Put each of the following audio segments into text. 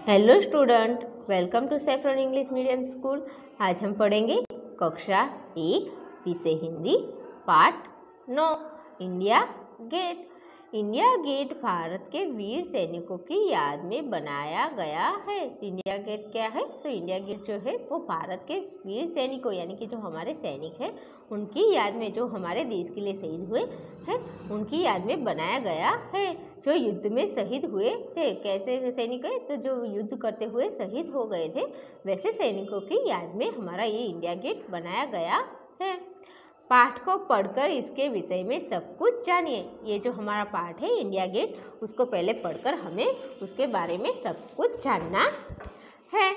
Hello student, welcome to saffron English medium school. आज हम पढ़ेंगे कक्षा 1 विषय Hindi part 9 India Gate. India Gate Bharat के वीर सैनिकों की याद में बनाया गया है। तो इंडिया गेट क्या है? तो इंडिया गेट जो है वो भारत के वीर सैनिकों यानी कि जो हमारे सैनिक हैं उनकी याद में, जो हमारे देश के लिए शहीद हुए हैं उनकी याद में बनाया गया है। जो युद्ध में शहीद हुए थे, कैसे सैनिक है? तो जो युद्ध करते हुए शहीद हो गए थे वैसे सैनिकों की याद में हमारा ये इंडिया गेट बनाया गया है। पाठ को पढ़कर इसके विषय में सब कुछ जानिए। ये जो हमारा पाठ है इंडिया गेट, उसको पहले पढ़कर हमें उसके बारे में सब कुछ जानना है।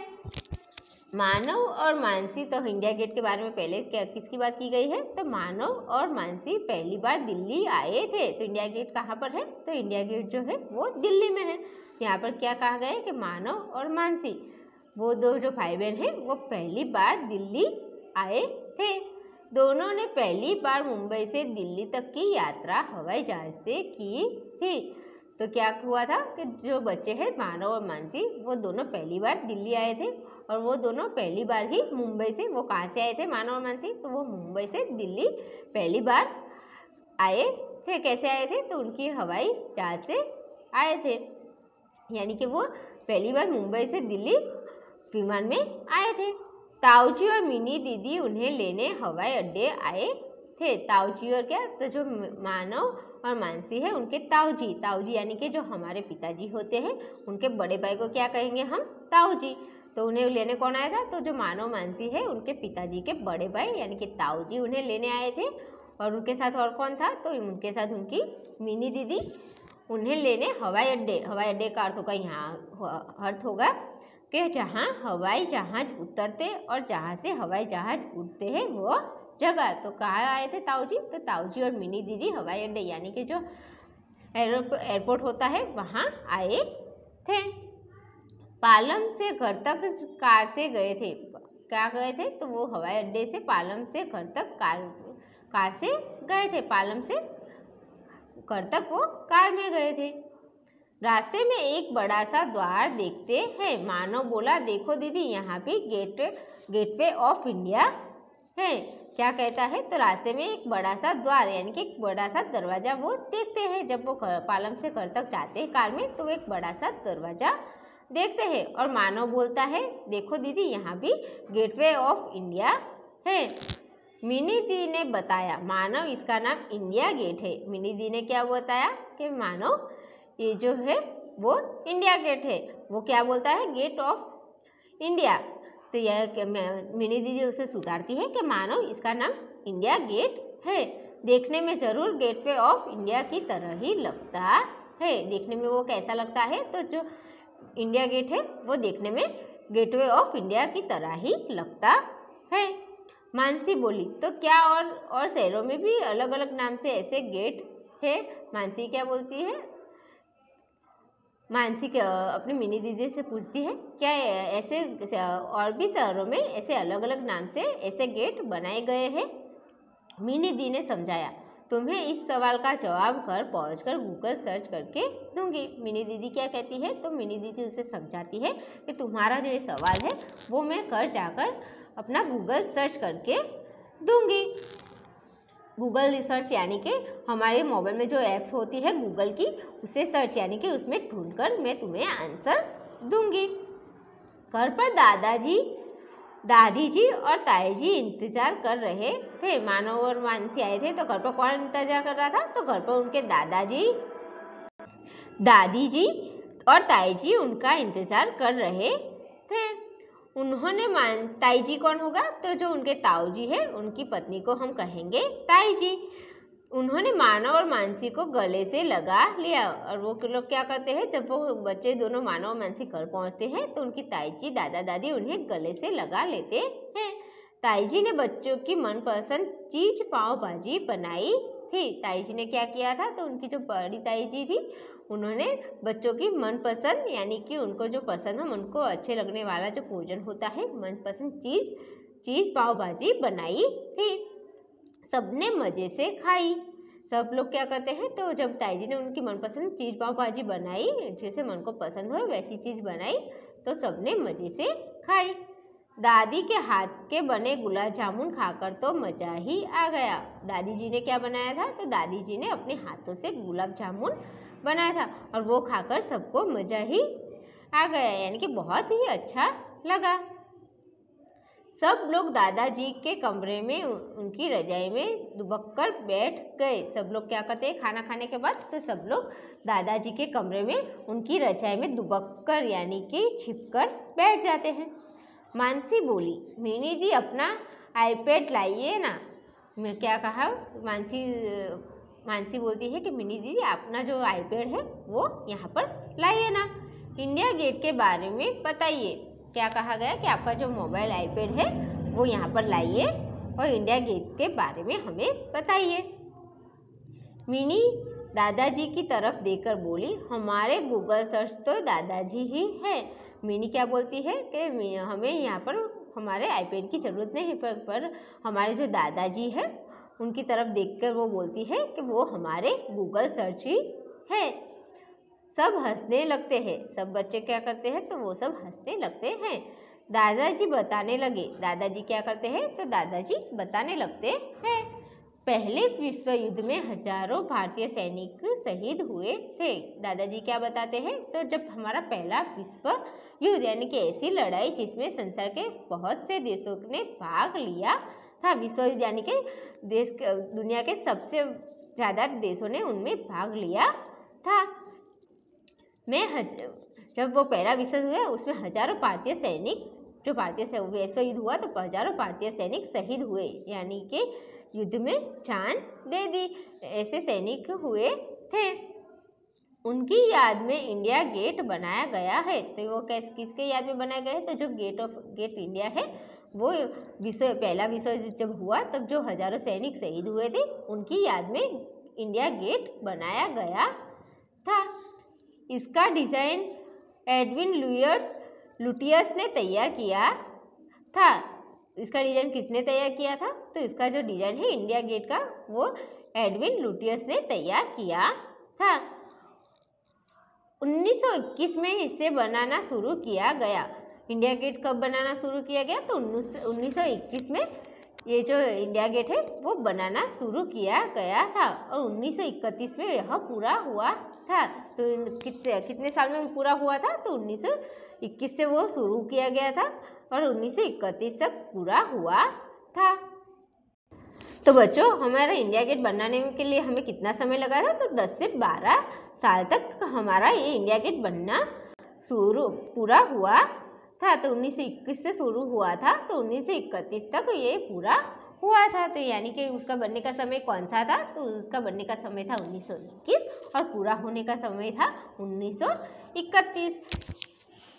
मानव और मानसी, तो इंडिया गेट के बारे में पहले किसकी बात की गई है? तो मानव और मानसी पहली बार दिल्ली आए थे। तो इंडिया गेट कहाँ पर है? तो इंडिया गेट जो है वो दिल्ली में है। यहाँ पर क्या कहा गया है कि मानव और मानसी, वो दो जो भाई बहन हैं वो पहली बार दिल्ली आए थे। दोनों ने पहली बार मुंबई से दिल्ली तक की यात्रा हवाई जहाज से की थी। तो क्या हुआ था कि जो बच्चे हैं मानव और मानसी, वो दोनों पहली बार दिल्ली आए थे और वो दोनों पहली बार ही मुंबई से, वो कहाँ से आए थे मानव और मानसी? तो वो मुंबई से दिल्ली पहली बार आए थे। कैसे आए थे? तो उनकी हवाई जहाज से आए थे, यानी कि वो पहली बार मुंबई से दिल्ली विमान में आए थे। ताऊजी और मिनी दीदी उन्हें लेने हवाई अड्डे आए थे। ताऊजी और क्या? तो जो मानव और मानसी है उनके ताऊजी, ताऊजी यानी कि जो हमारे पिताजी होते हैं उनके बड़े भाई को क्या कहेंगे हम? ताऊजी। तो उन्हें लेने कौन आया था? तो जो मानव मानसी है उनके पिताजी के बड़े भाई यानी कि ताऊजी उन्हें लेने आए थे। और उनके साथ और कौन था? तो उनके साथ उनकी मिनी दीदी उन्हें लेने हवाई अड्डे, हवाई अड्डे का अर्थ होगा, यहाँ अर्थ होगा कि जहाँ हवाई जहाज उतरते और जहाँ से हवाई जहाज उड़ते हैं वो जगह। तो कहाँ आए थे ताऊजी? तो ताऊजी और मिनी दीदी हवाई अड्डे यानी कि जो एयरपोर्ट होता है वहाँ आए थे। पालम से घर तक कार से गए थे। क्या गए थे? तो वो हवाई अड्डे से पालम से घर तक कार से गए थे। पालम से घर तक वो कार में गए थे। रास्ते में एक बड़ा सा द्वार देखते हैं। मानव बोला, देखो दीदी यहाँ भी गेटवे ऑफ इंडिया है। क्या कहता है? तो रास्ते में एक बड़ा सा द्वार यानी कि एक बड़ा सा दरवाजा वो देखते हैं। जब वो पालम से घर तक जाते हैं कार में तो एक बड़ा सा दरवाजा देखते हैं। और मानव बोलता है, देखो दीदी यहाँ भी गेटवे ऑफ इंडिया है। मिनी दी ने बताया, मानव इसका नाम इंडिया गेट है। मिनी दी ने क्या बताया कि मानव ये जो है वो इंडिया गेट है। वो क्या बोलता है? Gate of India. तो यह मिनी दीदी उसे सुधारती है कि मानव इसका नाम इंडिया गेट है। देखने में जरूर गेटवे ऑफ इंडिया की तरह ही लगता है। देखने में वो कैसा लगता है? तो जो इंडिया गेट है वो देखने में गेटवे ऑफ इंडिया की तरह ही लगता है। मानसी बोली, तो क्या और शहरों में भी अलग अलग नाम से ऐसे गेट है? मानसी क्या बोलती है? मानसी अपनी मिनी दीदी से पूछती है, क्या ऐसे और भी शहरों में ऐसे अलग अलग नाम से ऐसे गेट बनाए गए हैं? मिनी दी ने समझाया, तुम्हें इस सवाल का जवाब घर पहुंचकर गूगल सर्च करके दूंगी। मिनी दीदी क्या कहती है? तो मिनी दीदी उसे समझाती है कि तुम्हारा जो ये सवाल है वो मैं घर जाकर अपना गूगल सर्च करके दूंगी। गूगल रिसर्च यानी कि हमारे मोबाइल में जो ऐप्स होती है गूगल की, उसे सर्च यानी कि उसमें ढूंढकर मैं तुम्हें आंसर दूंगी। घर पर दादी जी और ताई जी इंतजार कर रहे थे। मानव और मानसी आए थे तो घर पर कौन इंतजार कर रहा था? तो घर पर उनके दादी जी और ताई जी उनका इंतजार कर रहे थे। उन्होंने ताई जी कौन होगा? तो जो उनके ताऊ जी है उनकी पत्नी को हम कहेंगे ताई जी। उन्होंने मानव और मानसी को गले से लगा लिया। और वो लोग क्या करते हैं, जब वो बच्चे दोनों मानव और मानसी घर पहुंचते हैं तो उनकी ताई जी दादा दादी उन्हें गले से लगा लेते हैं। ताई जी ने बच्चों की मनपसंद चीज पाव भाजी बनाई थी। ताई जी ने क्या किया था? तो उनकी जो बड़ी ताई जी थी उन्होंने बच्चों की मनपसंद यानी कि उनको जो पसंद है, उनको अच्छे लगने वाला जो भोजन होता है, मनपसंद चीज पाव भाजी बनाई थी। सबने मजे से खाई। सब लोग क्या करते हैं? तो जब ताई जी ने उनकी मनपसंद चीज पाव भाजी बनाई, जैसे मन को पसंद हो वैसी चीज बनाई, तो सबने मज़े से खाई। दादी के हाथ के बने गुलाब जामुन खाकर तो मज़ा ही आ गया। दादी जी ने क्या बनाया था? तो दादी जी ने अपने हाथों से गुलाब जामुन बनाया था और वो खाकर सबको मज़ा ही आ गया, यानी कि बहुत ही अच्छा लगा। सब लोग दादाजी के कमरे में उनकी रजाई में दुबक कर बैठ गए। सब लोग क्या करते हैं? खाना खाने के बाद तो सब लोग दादाजी के कमरे में उनकी रजाई में दुबक कर यानी कि छिप कर बैठ जाते हैं। मानसी बोली, मिनी दी अपना आईपैड लाइए ना। मैं क्या कहा? मानसी बोलती है कि मिनी दीदी अपना जो आईपैड है वो यहाँ पर लाइए ना। इंडिया गेट के बारे में बताइए। क्या कहा गया कि आपका जो मोबाइल आईपैड है वो यहाँ पर लाइए और इंडिया गेट के बारे में हमें बताइए। मिनी दादाजी की तरफ देखकर बोली, हमारे गूगल सर्च तो दादाजी ही है। मिनी क्या बोलती है कि हमें यहाँ पर हमारे आईपैड की ज़रूरत नहीं है, पर हमारे जो दादाजी है उनकी तरफ देखकर वो बोलती है कि वो हमारे गूगल सर्च ही है। सब हंसने लगते हैं। सब बच्चे क्या करते हैं? तो वो सब हंसने लगते हैं। दादाजी बताने लगे। दादाजी क्या करते हैं? तो दादाजी बताने लगते हैं, पहले विश्व युद्ध में हजारों भारतीय सैनिक शहीद हुए थे। दादाजी क्या बताते हैं? तो जब हमारा पहला विश्व युद्ध यानी कि ऐसी लड़ाई जिसमें संसार के बहुत से देशों ने भाग लिया था, विश्व युद्ध यानी कि दुनिया के सबसे ज़्यादा देशों ने उनमें भाग लिया था। जब वो पहला विश्व युद्ध हुआ उसमें हजारों भारतीय सैनिक विश्व युद्ध हुआ तो हजारों भारतीय सैनिक शहीद हुए, यानी कि युद्ध में जान दे दी, ऐसे सैनिक हुए थे। उनकी याद में इंडिया गेट बनाया गया है। तो वो किसके याद में बनाया गया है? तो जो गेट इंडिया है वो पहला विश्व युद्ध जब हुआ तब जो हजारों सैनिक शहीद हुए थे उनकी याद में इंडिया गेट बनाया गया था। इसका डिज़ाइन एडविन लुटियस ने तैयार किया था। इसका डिज़ाइन किसने तैयार किया था? तो इसका जो डिज़ाइन है इंडिया गेट का वो एडविन लुटियस ने तैयार किया था। 1921 में इसे बनाना शुरू किया गया। इंडिया गेट कब बनाना शुरू किया गया? तो 1921 में ये जो इंडिया गेट है वो बनाना शुरू किया गया था और 1931 में यह पूरा हुआ था। तो कितने साल में पूरा हुआ था? तो 1921 से वो शुरू किया गया था और 1931 तक पूरा हुआ था। तो बच्चों, हमारा इंडिया गेट बनाने के लिए हमें कितना समय लगा था? तो 10 से 12 साल तक हमारा ये इंडिया गेट बनना पूरा हुआ था। तो 1921 से शुरू हुआ था तो 1931 तक ये पूरा हुआ था। तो यानी कि उसका बनने का समय कौन सा था? तो उसका बनने का समय था 1921 और पूरा होने का समय था 1931।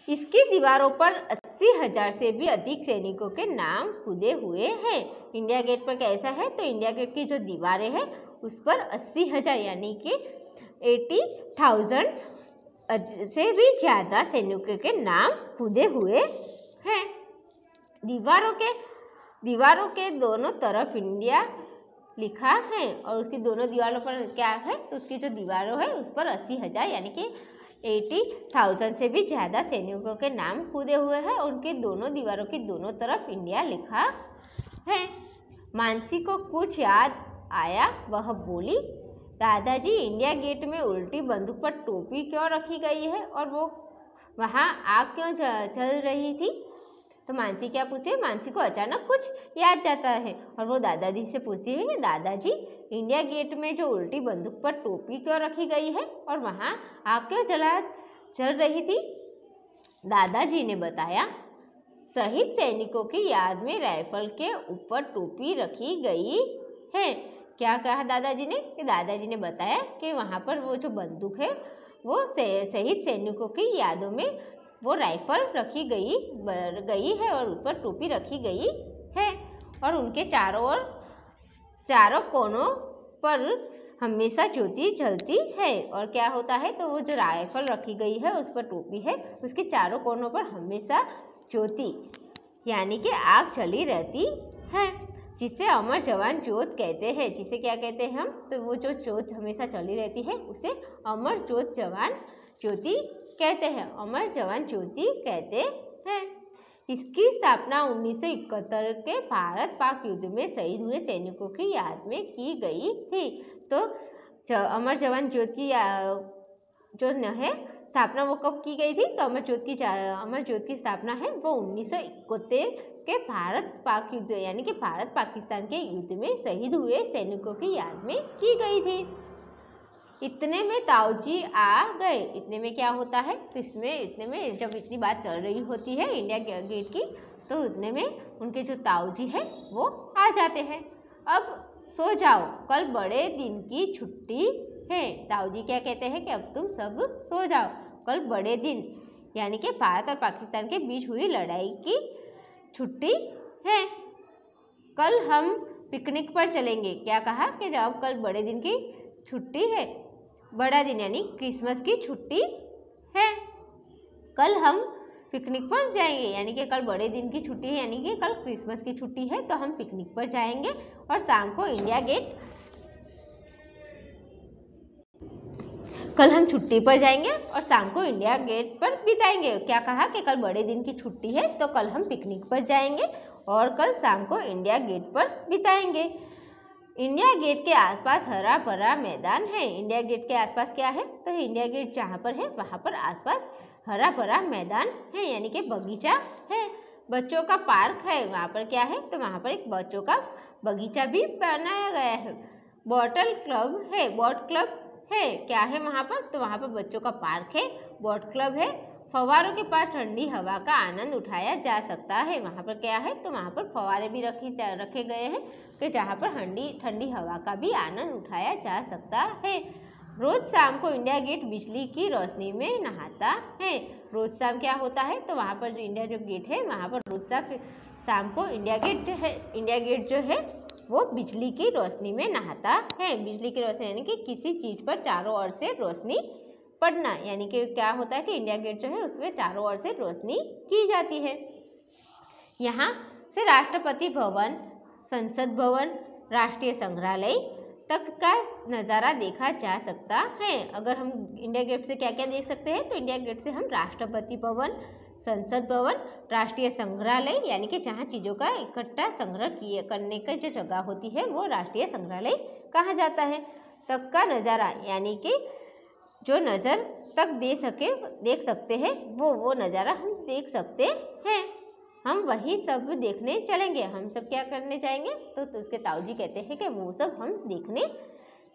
इसकी दीवारों पर 80,000 से भी अधिक सैनिकों के नाम खुदे हुए हैं। इंडिया गेट पर कैसा है? तो इंडिया गेट की जो दीवारें हैं उस पर 80,000 यानी कि 80,000 से भी ज़्यादा सैनिकों के नाम खुदे हुए हैं। दीवारों के दोनों तरफ इंडिया लिखा है और उसकी दोनों दीवारों पर क्या है? तो उसकी जो दीवारों है उस पर 80,000 यानी कि 80,000 से भी ज़्यादा सैनिकों के नाम खुदे हुए हैं और उनके दोनों दीवारों की दोनों तरफ इंडिया लिखा है। मानसी को कुछ याद आया। वह बोली, दादाजी, इंडिया गेट में उल्टी बंदूक पर टोपी क्यों रखी गई है और वो वहाँ आग क्यों चल रही थी? तो मानसी क्या पूछती है? मानसी को अचानक कुछ याद जाता है और वो दादाजी से पूछती है कि दादाजी, इंडिया गेट में जो उल्टी बंदूक पर टोपी क्यों रखी गई है और वहाँ आग क्यों चल रही थी? दादाजी ने बताया, शहीद सैनिकों की याद में राइफल के ऊपर टोपी रखी गई है। क्या कहा दादाजी ने? कि दादाजी ने बताया कि वहाँ पर वो जो बंदूक है वो शहीद सैनिकों की यादों में वो राइफल रखी गई है और ऊपर टोपी रखी गई है और उनके चारों कोनों पर हमेशा ज्योति जलती है। और क्या होता है? तो वो जो राइफल रखी गई है उस पर टोपी है उसके चारों कोनों पर हमेशा ज्योति यानी कि आग चली रहती है, जिसे अमर जवान ज्योत कहते हैं। जिसे क्या कहते हैं हम? तो वो जो ज्योत हमेशा चली रहती है उसे अमर जवान ज्योति कहते हैं, अमर जवान ज्योति कहते हैं। इसकी स्थापना 1971 के भारत पाक युद्ध में शहीद हुए सैनिकों की याद में की गई थी। तो अमर जवान ज्योति जो है स्थापना वो कब की गई थी? तो अमर ज्योति की स्थापना है वो 1971 के भारत पाक युद्ध यानी कि भारत पाकिस्तान के युद्ध में शहीद हुए सैनिकों की याद में की गई थी। इतने में ताऊजी आ गए। इतने में क्या होता है? तो इतने में जब इतनी बात चल रही होती है इंडिया गेट की, तो इतने में उनके जो ताऊजी है वो आ जाते हैं। अब सो जाओ, कल बड़े दिन की छुट्टी है। ताऊजी क्या कहते हैं कि अब तुम सब सो जाओ, कल बड़े दिन यानी कि भारत और पाकिस्तान के बीच हुई लड़ाई की छुट्टी है। कल हम पिकनिक पर चलेंगे। क्या कहा कि जब कल बड़े दिन की छुट्टी है, बड़ा दिन यानी क्रिसमस की छुट्टी है, कल हम पिकनिक पर जाएंगे। यानी कि कल बड़े दिन की छुट्टी है यानी कि कल क्रिसमस की छुट्टी है, तो हम पिकनिक पर जाएंगे और शाम को कल हम छुट्टी पर जाएंगे और शाम को इंडिया गेट पर बिताएंगे। क्या कहा कि कल बड़े दिन की छुट्टी है तो कल हम पिकनिक पर जाएंगे और कल शाम को इंडिया गेट पर बिताएंगे। इंडिया गेट के आसपास हरा भरा मैदान है। इंडिया गेट के आसपास क्या है? तो इंडिया गेट जहाँ पर है वहाँ पर आसपास हरा भरा मैदान है यानी कि बगीचा है। बच्चों का पार्क है। वहाँ पर क्या है? तो वहाँ पर एक बच्चों का बगीचा भी बनाया गया है। बॉटल क्लब है, बोट क्लब है। क्या है वहाँ पर? तो वहाँ पर बच्चों का पार्क है, बोट क्लब है। फव्वारों के पास ठंडी हवा का आनंद उठाया जा सकता है। वहाँ पर क्या है? तो वहाँ पर फव्वारे भी रखे गए हैं कि जहाँ पर ठंडी हवा का भी आनंद उठाया जा सकता है। रोज शाम को इंडिया गेट बिजली की रोशनी में नहाता है। रोज शाम क्या होता है? तो वहाँ पर जो इंडिया जो गेट है वहाँ पर रोज शाम को इंडिया गेट जो है वो बिजली की रोशनी में नहाता है। बिजली की रोशनी यानी कि किसी चीज़ पर चारों ओर से रोशनी पड़ना, यानी कि क्या होता है कि इंडिया गेट जो है उसमें चारों ओर से रोशनी की जाती है। यहाँ से राष्ट्रपति भवन, संसद भवन, राष्ट्रीय संग्रहालय तक का नज़ारा देखा जा सकता है। अगर हम इंडिया गेट से क्या क्या देख सकते हैं? तो इंडिया गेट से हम राष्ट्रपति भवन, संसद भवन, राष्ट्रीय संग्रहालय यानी कि जहाँ चीज़ों का इकट्ठा संग्रह करने का जो जगह होती है वो राष्ट्रीय संग्रहालय कहा जाता है, तक का नज़ारा यानी कि जो नज़र तक देख सकते हैं वो नज़ारा हम देख सकते हैं। हम वही सब देखने चलेंगे। हम सब क्या करने जाएंगे? तो उसके ताऊजी कहते हैं कि वो सब हम देखने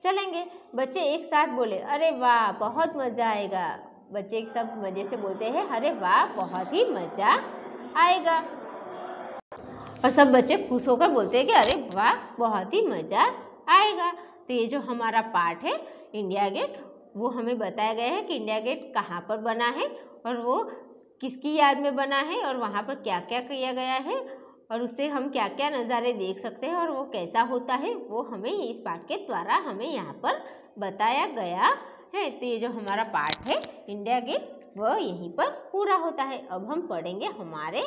चलेंगे। बच्चे एक साथ बोले, अरे वाह बहुत मज़ा आएगा। बच्चे सब मज़े से बोलते हैं, अरे वाह बहुत ही मज़ा आएगा। और सब बच्चे खुश होकर बोलते हैं कि अरे वाह बहुत ही मज़ा आएगा। तो ये जो हमारा पार्ट है इंडिया गेट, वो हमें बताया गया है कि इंडिया गेट कहाँ पर बना है और वो किसकी याद में बना है और वहाँ पर क्या क्या किया गया है और उससे हम क्या क्या नज़ारे देख सकते हैं और वो कैसा होता है, वो हमें इस पाठ के द्वारा हमें यहाँ पर बताया गया है। तो ये जो हमारा पाठ है इंडिया गेट वह यहीं पर पूरा होता है। अब हम पढ़ेंगे हमारे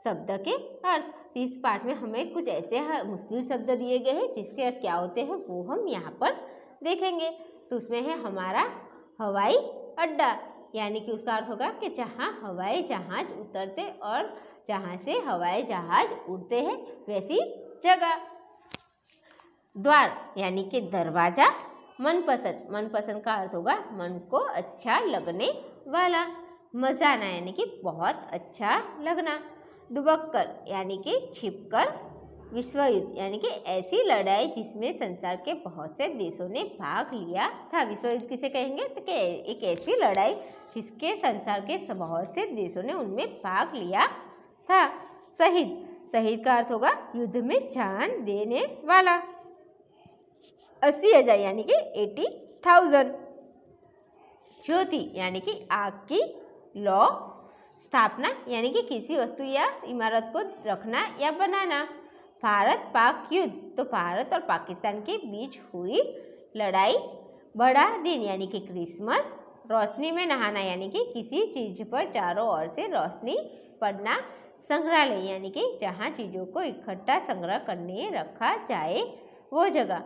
शब्द के अर्थ। इस पाठ में हमें कुछ ऐसे मुश्किल शब्द दिए गए हैं जिसके अर्थ क्या होते हैं वो हम यहाँ पर देखेंगे। तो उसमें है हमारा हवाई अड्डा, यानी कि उसका अर्थ होगा कि जहाँ हवाई जहाज उतरते और जहाँ से हवाई जहाज उड़ते हैं वैसी जगह। द्वार यानी कि दरवाजा। मनपसंद का अर्थ होगा मन को अच्छा लगने वाला। मजा आना यानी कि बहुत अच्छा लगना। दुबक्कर यानी कि छिपकर। विश्व युद्ध यानी कि ऐसी लड़ाई जिसमें संसार के बहुत से देशों ने भाग लिया था। विश्व युद्ध किसे कहेंगे? तो कि एक ऐसी लड़ाई जिसके संसार के बहुत से देशों ने उनमें भाग लिया था। शहीद का अर्थ होगा युद्ध में जान देने वाला। 80,000 यानी कि 80,000। ज्योति यानी कि आग की लौ। स्थापना यानी कि किसी वस्तु या इमारत को रखना या बनाना। भारत पाक युद्ध तो भारत और पाकिस्तान के बीच हुई लड़ाई। बड़ा दिन यानी कि क्रिसमस। रोशनी में नहाना यानी कि किसी चीज पर चारों ओर से रोशनी पड़ना। संग्रहालय यानी कि जहाँ चीज़ों को इकट्ठा संग्रह करने रखा जाए वो जगह।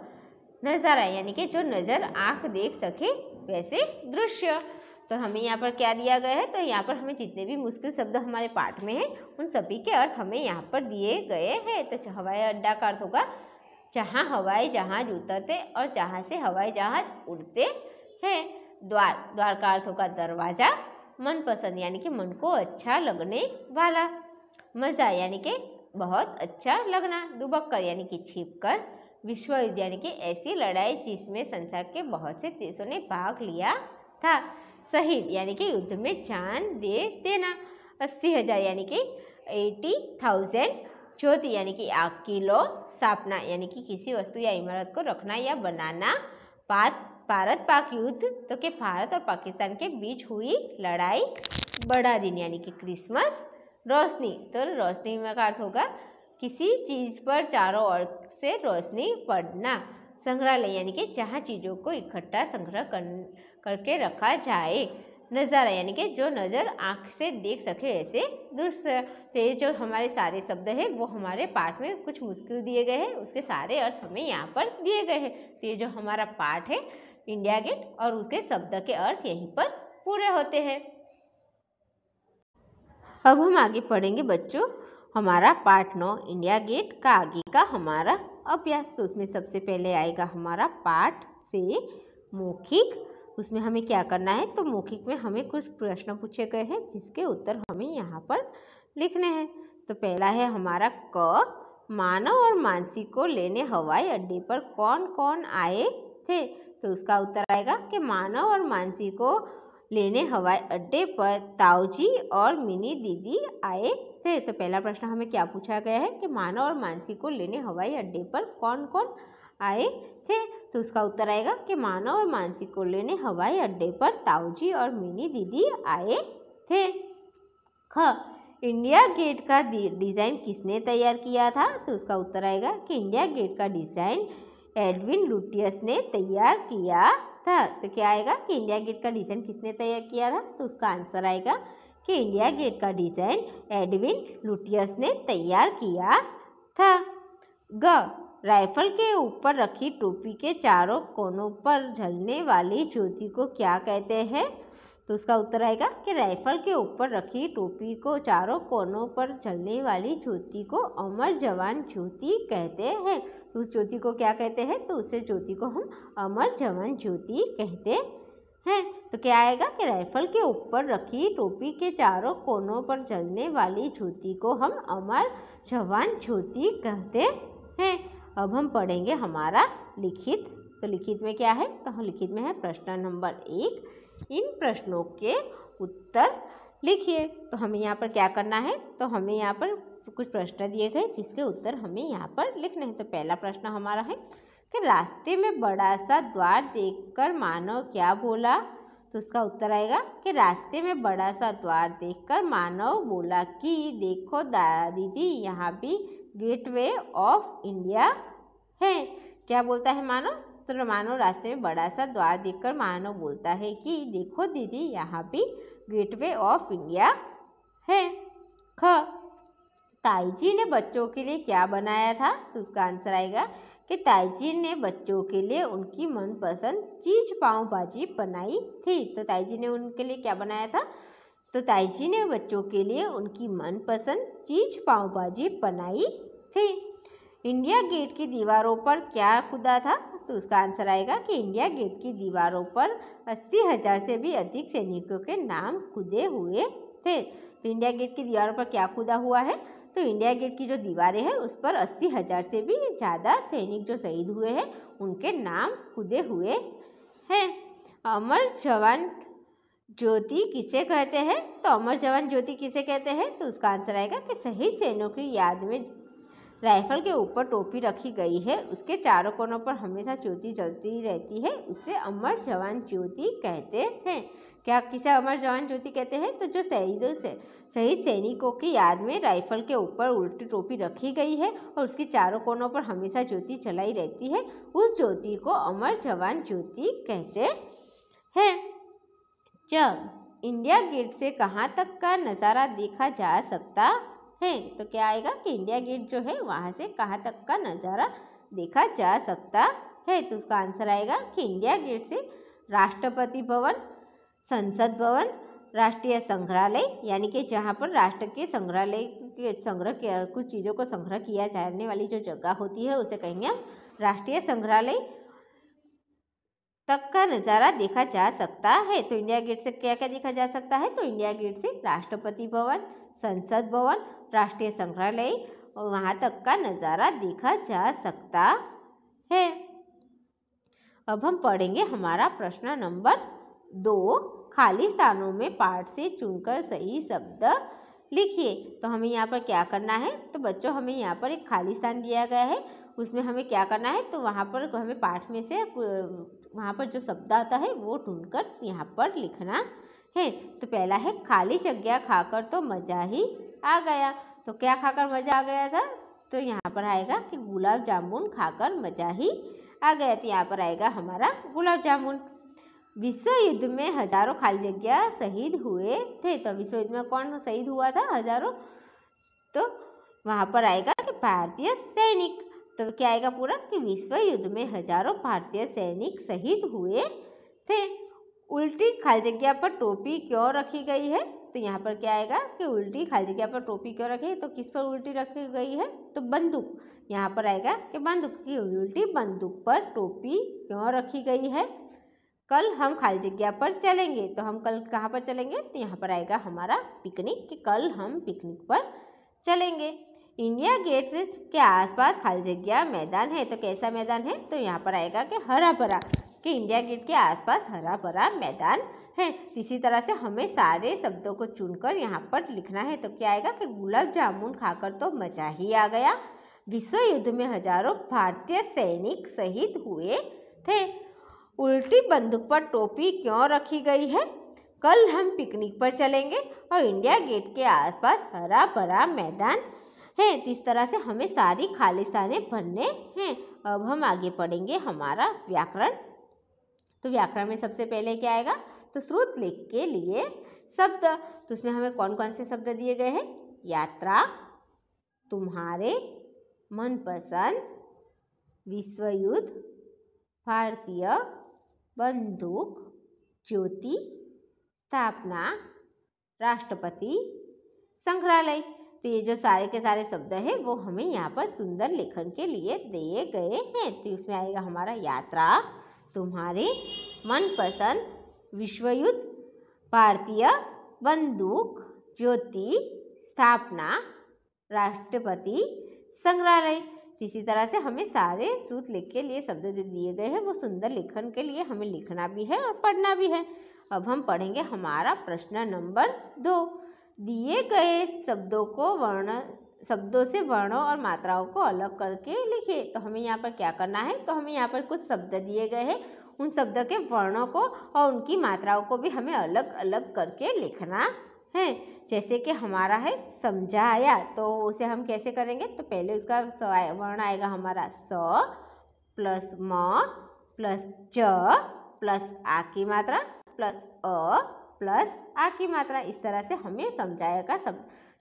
नज़ारा यानी कि जो नज़र आँख देख सके वैसे दृश्य। तो हमें यहाँ पर क्या दिया गया है, तो यहाँ पर हमें जितने भी मुश्किल शब्द हमारे पाठ में हैं उन सभी के अर्थ हमें यहाँ पर दिए गए हैं। तो हवाई अड्डा का अर्थ होगा जहाँ हवाई जहाज उतरते और जहाँ से हवाई जहाज उड़ते हैं। द्वार का अर्थ होगा दरवाजा। मनपसंद यानी कि मन को अच्छा लगने वाला। मज़ा यानी कि बहुत अच्छा लगना। दुबक्कर यानी कि छिपकर। विश्व युद्ध यानी कि ऐसी लड़ाई जिसमें संसार के बहुत से देशों ने भाग लिया था। शहीद यानी कि युद्ध में जान दे देना। 80,000 यानी कि 80,000। ज्योति यानी कि आग की लौ। स्थापना यानी कि किसी वस्तु या इमारत को रखना या बनाना। भारत पाक युद्ध तो कि भारत और पाकिस्तान के बीच हुई लड़ाई। बड़ा दिन यानी कि क्रिसमस। रोशनी तो रोशनी में का अर्थ होगा किसी चीज़ पर चारों ओर से रोशनी पड़ना। संग्रहालय यानी कि जहाँ चीज़ों को इकट्ठा संग्रह करके रखा जाए। नज़ारा यानी कि जो नज़र आँख से देख सके ऐसे दृश्य। तो ये जो हमारे सारे शब्द हैं वो हमारे पाठ में कुछ मुश्किल दिए गए हैं, उसके सारे अर्थ हमें यहाँ पर दिए गए हैं। तो ये जो हमारा पाठ है इंडिया गेट और उसके शब्द के अर्थ यहीं पर पूरे होते हैं। अब हम आगे पढ़ेंगे बच्चों हमारा पाठ 9 इंडिया गेट का आगे का हमारा अभ्यास। तो उसमें सबसे पहले आएगा हमारा पाठ से मौखिक। उसमें हमें क्या करना है, तो मौखिक में हमें कुछ प्रश्न पूछे गए हैं जिसके उत्तर हमें यहाँ पर लिखने हैं। तो पहला है हमारा क। मानव और मानसी को लेने हवाई अड्डे पर कौन कौन आए थे। तो उसका उत्तर आएगा कि मानव और मानसी को लेने हवाई अड्डे पर ताऊजी और मिनी दीदी आए थे। तो पहला प्रश्न हमें क्या पूछा गया है कि मानव और मानसी को लेने हवाई अड्डे पर कौन कौन आए थे। तो उसका उत्तर आएगा कि मानव और मानसी को लेने हवाई अड्डे पर ताऊजी और मिनी दीदी आए थे। ख। इंडिया गेट का डिज़ाइन किसने तैयार किया था। तो उसका उत्तर आएगा कि इंडिया गेट का डिज़ाइन एडविन लुटियस ने तैयार किया था। तो क्या आएगा कि इंडिया गेट का डिज़ाइन किसने तैयार किया था। तो उसका आंसर आएगा कि इंडिया गेट का डिज़ाइन एडविन लुटियस ने तैयार किया था। ग। राइफल के ऊपर रखी टोपी के चारों कोनों पर जलने वाली ज्योति को क्या कहते हैं। तो उसका उत्तर आएगा कि राइफल के ऊपर रखी टोपी को चारों कोनों पर जलने वाली ज्योति को अमर जवान ज्योति कहते हैं। तो उस ज्योति को क्या कहते हैं, तो उस ज्योति को हम अमर जवान ज्योति कहते हैं। तो क्या आएगा कि राइफल के ऊपर रखी टोपी के चारों कोनों पर जलने वाली ज्योति को हम अमर जवान ज्योति कहते हैं। अब हम पढ़ेंगे हमारा लिखित। तो लिखित में क्या है, तो लिखित में है प्रश्न नंबर 1। इन प्रश्नों के उत्तर लिखिए। तो हमें यहाँ पर क्या करना है, तो हमें यहाँ पर कुछ प्रश्न दिए गए जिसके उत्तर हमें यहाँ पर लिखने हैं। तो पहला प्रश्न हमारा है कि रास्ते में बड़ा सा द्वार देखकर मानव क्या बोला। तो उसका उत्तर आएगा कि रास्ते में बड़ा सा द्वार देखकर मानव बोला कि देखो दीदी यहाँ भी गेटवे ऑफ इंडिया है। क्या बोलता है मानव, तो मानव रास्ते में बड़ा सा द्वार देखकर मानव बोलता है कि देखो दीदी यहाँ भी गेटवे ऑफ इंडिया है। ख। ताईजी ने बच्चों के लिए क्या बनाया था। तो उसका आंसर आएगा कि ताईजी ने बच्चों के लिए उनकी मनपसंद चीज पाव भाजी बनाई थी। तो ताईजी ने उनके लिए क्या बनाया था, तो ताईजी ने बच्चों के लिए उनकी मनपसंद चीज पाव भाजी बनाई थी। इंडिया गेट की दीवारों पर क्या खुदा था। तो उसका आंसर आएगा कि इंडिया गेट की दीवारों पर 80,000 से भी अधिक सैनिकों के नाम खुदे हुए थे। तो इंडिया गेट की दीवारों पर क्या खुदा हुआ है, तो इंडिया गेट की जो दीवारें हैं उस पर 80,000 से भी ज़्यादा सैनिक जो शहीद हुए हैं उनके नाम खुदे हुए हैं। अमर जवान ज्योति किसे कहते हैं। तो अमर जवान ज्योति किसे कहते हैं, तो उसका आंसर आएगा कि शहीद सैनिकों की याद में राइफल के ऊपर टोपी रखी गई है, उसके चारों कोनों पर हमेशा ज्योति जलती रहती है, उसे अमर जवान ज्योति कहते हैं। क्या किसे अमर जवान ज्योति कहते हैं, तो जो शहीद सैनिकों की याद में राइफल के ऊपर उल्टी टोपी रखी गई है और उसके चारों कोनों पर हमेशा ज्योति जलाई रहती है, उस ज्योति को अमर जवान ज्योति कहते हैं। जब इंडिया गेट से कहाँ तक का नज़ारा देखा जा सकता है। तो क्या आएगा कि इंडिया गेट जो है वहाँ से कहाँ तक का नज़ारा देखा जा सकता है। तो उसका आंसर आएगा कि इंडिया गेट से राष्ट्रपति भवन, संसद भवन, राष्ट्रीय संग्रहालय यानी कि जहाँ पर राष्ट्र के संग्रहालय के संग्रह कुछ चीज़ों को संग्रह किया जाने वाली जो जगह होती है उसे कहेंगे हम राष्ट्रीय संग्रहालय तक का नज़ारा देखा जा सकता है। तो इंडिया गेट से क्या क्या देखा जा सकता है? तो इंडिया गेट से राष्ट्रपति भवन, संसद भवन, राष्ट्रीय संग्रहालय और वहाँ तक का नज़ारा देखा जा सकता है। अब हम पढ़ेंगे हमारा प्रश्न नंबर 2। खाली स्थानों में पाठ से चुनकर सही शब्द लिखिए। तो हमें यहाँ पर क्या करना है? तो बच्चों हमें यहाँ पर एक खाली स्थान दिया गया है, उसमें हमें क्या करना है? तो वहाँ पर हमें पाठ में से वहाँ पर जो शब्द आता है वो ढूंढकर यहाँ पर लिखना है। तो पहला है खाली जगह खाकर तो मज़ा ही आ गया। तो क्या खाकर मज़ा आ गया था? तो यहाँ पर आएगा कि गुलाब जामुन खाकर मज़ा ही आ गया। तो यहाँ पर आएगा हमारा गुलाब जामुन। विश्व युद्ध में हजारों खाली जगह शहीद हुए थे। तो विश्व युद्ध में कौन शहीद हुआ था? हजारों। तो वहाँ पर आएगा कि भारतीय सैनिक। तो क्या आएगा पूरा कि विश्व युद्ध में हजारों भारतीय सैनिक शहीद हुए थे। उल्टी खाली जगह पर टोपी क्यों रखी गई है? तो यहाँ पर क्या आएगा कि उल्टी खाली जगह पर टोपी क्यों रखी है? तो किस पर उल्टी रखी गई है? तो बंदूक। यहाँ पर आएगा कि बंदूक की उल्टी बंदूक पर टोपी क्यों रखी गई है? कल हम खाली जगह पर चलेंगे। तो हम कल कहाँ पर चलेंगे? तो यहाँ पर आएगा हमारा पिकनिक कि कल हम पिकनिक पर चलेंगे। इंडिया गेट के आसपास खाली जगह मैदान है। तो कैसा मैदान है? तो यहाँ पर आएगा कि हरा भरा, कि इंडिया गेट के आसपास हरा भरा मैदान है। इसी तरह से हमें सारे शब्दों को चुनकर यहाँ पर लिखना है। तो क्या आएगा कि गुलाब जामुन खाकर तो मजा ही आ गया। विश्व युद्ध में हजारों भारतीय सैनिक शहीद हुए थे। उल्टी बंदूक पर टोपी क्यों रखी गई है? कल हम पिकनिक पर चलेंगे। और इंडिया गेट के आसपास हरा भरा मैदान है। इस तरह से हमें सारी खाली स्थानें भरने हैं। अब हम आगे पढ़ेंगे हमारा व्याकरण। तो व्याकरण में सबसे पहले क्या आएगा? तो श्रुत लेख के लिए शब्द। तो उसमें हमें कौन कौन से शब्द दिए गए हैं? यात्रा, तुम्हारे, मनपसंद, विश्व युद्ध, भारतीय, बंदूक, ज्योति, स्थापना, राष्ट्रपति, संग्रहालय। तो ये जो सारे के सारे शब्द हैं वो हमें यहाँ पर सुंदर लेखन के लिए दिए गए हैं। तो इसमें आएगा हमारा यात्रा, तुम्हारे, मनपसंद, विश्व युद्ध, भारतीय, बंदूक, ज्योति, स्थापना, राष्ट्रपति, संग्रहालय। इसी तरह से हमें सारे श्रुत लेख के लिए शब्द जो दिए गए हैं वो सुंदर लेखन के लिए हमें लिखना भी है और पढ़ना भी है। अब हम पढ़ेंगे हमारा प्रश्न नंबर 2। दिए गए शब्दों से वर्णों और मात्राओं को अलग करके लिखिए। तो हमें यहाँ पर क्या करना है? तो हमें यहाँ पर कुछ शब्द दिए गए हैं, उन शब्द के वर्णों को और उनकी मात्राओं को भी हमें अलग अलग करके लिखना है। जैसे कि हमारा है समझाया, तो उसे हम कैसे करेंगे? तो पहले उसका वर्ण आएगा हमारा स प्लस म प्लस च प्लस आ की मात्रा प्लस अ प्लस आ की मात्रा। इस तरह से हमें समझाया का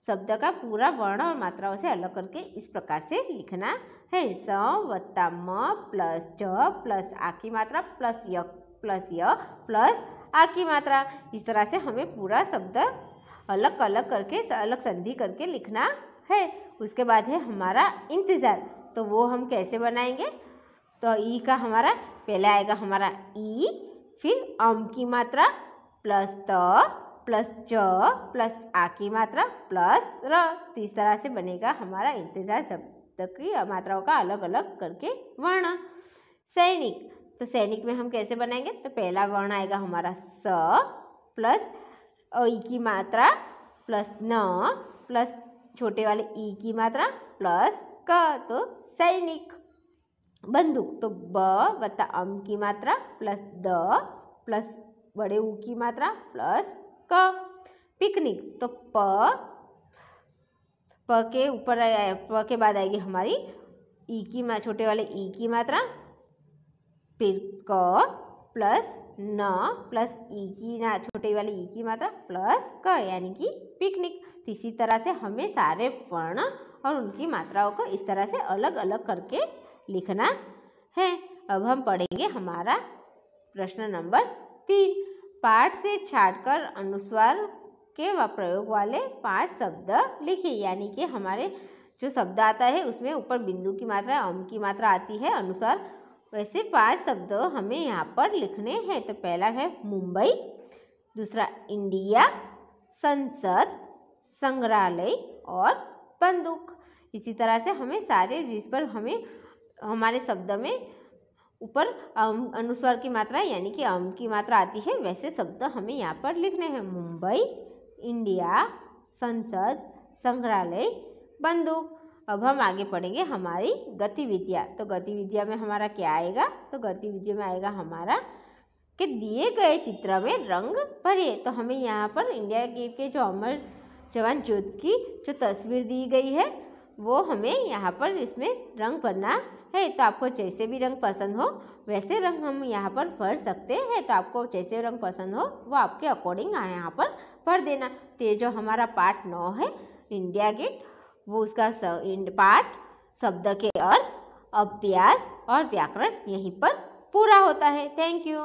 शब्द का पूरा वर्ण और मात्राओं से अलग करके इस प्रकार से लिखना है। स वत्ता म प्लस च प्लस आ की मात्रा प्लस य प्लस आ की मात्रा। इस तरह से हमें पूरा शब्द अलग अलग करके अलग संधि करके लिखना है। उसके बाद है हमारा इंतज़ार। तो वो हम कैसे बनाएंगे? तो ई का हमारा पहले आएगा हमारा ई, फिर अम की मात्रा प्लस त प्लस च प्लस आ की मात्रा प्लस र। तो इस तरह से बनेगा हमारा इंतज़ार शब्द की मात्राओं का अलग अलग करके वर्ण। सैनिक, तो सैनिक में हम कैसे बनाएंगे? तो पहला वर्ण आएगा हमारा स प्लस ई की मात्रा प्लस न प्लस छोटे वाले ई की मात्रा प्लस क, तो सैनिक। बंदूक, तो ब वत्ता अम की मात्रा प्लस द प्लस बड़े ऊ की मात्रा प्लस क। पिकनिक, तो प के ऊपर प के बाद आएगी हमारी ई की छोटे वाले ई की मात्रा, फिर क प्लस न प्लस ई की छोटे वाली ई की मात्रा प्लस क, यानी कि पिकनिक। इसी तरह से हमें सारे वर्ण और उनकी मात्राओं को इस तरह से अलग अलग करके लिखना है। अब हम पढ़ेंगे हमारा प्रश्न नंबर 3। पाठ से छाटकर अनुस्वार के प्रयोग वाले 5 शब्द लिखिए। यानी कि हमारे जो शब्द आता है उसमें ऊपर बिंदु की मात्रा, अम की मात्रा आती है, अनुस्वार, वैसे 5 शब्द हमें यहाँ पर लिखने हैं। तो पहला है मुंबई, दूसरा इंडिया, संसद, संग्रहालय और बंदूक। इसी तरह से हमें सारे जिस पर हमें हमारे शब्द में ऊपर अनुस्वार की मात्रा यानी कि अम की मात्रा आती है वैसे शब्द हमें यहाँ पर लिखने हैं। मुंबई, इंडिया, संसद, संग्रहालय, बंदूक। अब हम आगे पढ़ेंगे हमारी गतिविधियाँ। तो गतिविधियाँ में हमारा क्या आएगा? तो गतिविधियों में आएगा हमारा कि दिए गए चित्र में रंग भरिए। तो हमें यहाँ पर इंडिया गेट के जो अमर जवान ज्योति की जो तस्वीर दी गई है वो हमें यहाँ पर इसमें रंग भरना है। तो आपको जैसे भी रंग पसंद हो वैसे रंग हम यहाँ पर भर सकते हैं। तो आपको जैसे रंग पसंद हो वो आपके अकॉर्डिंग यहाँ पर भर देना। तो ये जो हमारा पार्ट 9 है इंडिया गेट, वो उसका पाठ, शब्द के अर्थ, अभ्यास और व्याकरण यहीं पर पूरा होता है। Thank you.